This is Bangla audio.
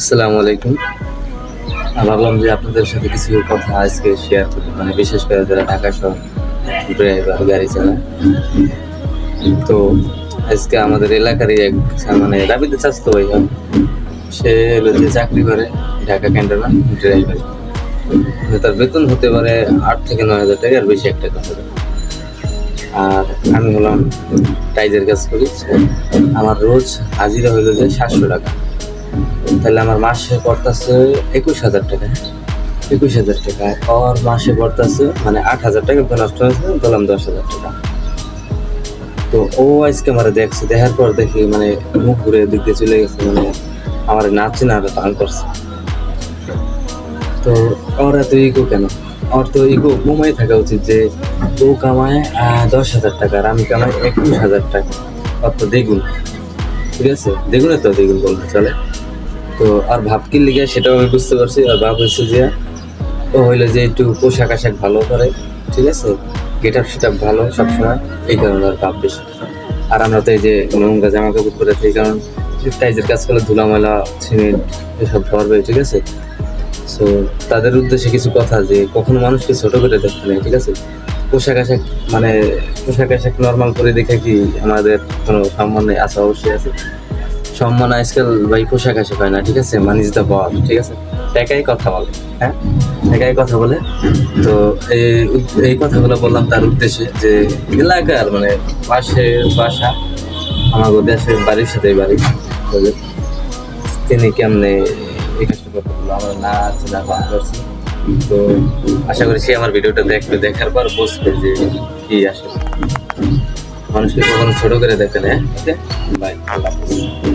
আসসালামু আলাইকুম। ভাবলাম যে আপনাদের সাথে কিছু কথা আজকে শেয়ার করি, মানে বিশেষ করে যারা ঢাকা শহর ড্রাইভার গাড়ি চালায়। তো আজকে আমাদের এলাকারই এক মানে রাবিতে চাস্তো ভাই হয়, সে হলো যে চাকরি করে ঢাকা ক্যান্টনমেন্ট ড্রাইভার। তার বেতন হতে পারে 8 থেকে 9 হাজার টাকা, আর বেশি একটা কথা। আর আমি হলাম টাইজের কাজ করি। আমার রোজ হাজিরা হইলো যে 700 টাকা। তাহলে আমার মাসে পড়তেছে 21 হাজার টাকা। 21 হাজার টাকা আর মাসে পড়তেছে মানে 8 হাজার টাকা নষ্ট হয়েছে, বললাম 10 হাজার টাকা। তো ও আজকে আমার দেখছে, দেখার পর দেখি মানে মুখ ঘুরে দিক দিয়ে চলে গেছে, মানে আমার নাচছে না, আরো তাং করছে। তো ওর এত ইগো কেন? ওর তো ইগো কমাই থাকা উচিত যে ও কামায় 10 হাজার টাকা আর আমি কামাই 21 হাজার টাকা, অত দ্বিগুণ। ঠিক আছে, দ্বিগুণে তো দ্বিগুণ বলতে চলে। তো আর ভাব কি লিগে সেটাও আমি বুঝতে পারছি। আর ভাব হয়েছে যে ও হইলো যে একটু পোশাক আশাক ভালো করে, ঠিক আছে, গেট আপ সেট আপ ভালো সবসময়, এই কারণে আর ভাব বেশি। আর আমরা তো এই যে নোংরা জামা কাপড় পরে থাকি, কারণ টাইজের কাজ করলে ধুলা ময়লা সিমেন্ট এসব ধরবে, ঠিক আছে। সো তাদের উদ্দেশ্যে কিছু কথা, যে কখনো মানুষকে ছোট করে দেখতে নেই, ঠিক আছে। পোশাক আশাক মানে পোশাক আশাক নর্মাল করে দেখে কি আমাদের কোনো সম্মান নেই? আছে, অবশ্যই আছে সম্মান। আজকাল ভাই পোশাক আশাক হয় না, ঠিক আছে, মানি ইজ দ্য বস, ঠিক আছে। একাই কথা বলে, হ্যাঁ, একাই কথা বলে। তো এই কথাগুলো বললাম তার উদ্দেশ্যে যে এলাকার মানে পাশের বাসা, আমাদের দেশের বাড়ির সাথে বাড়ি, তিনি কেমনে এই কাজটা করতে বললো, আমরা না চেনা ভালো করছি। তো আশা করি সে আমার ভিডিওটা দেখবে, দেখার পর বুঝবে যে কি আসলে মানুষকে কখনো ছোট করে দেখে না। ওকে, বাই, আল্লাহ হাফেজ।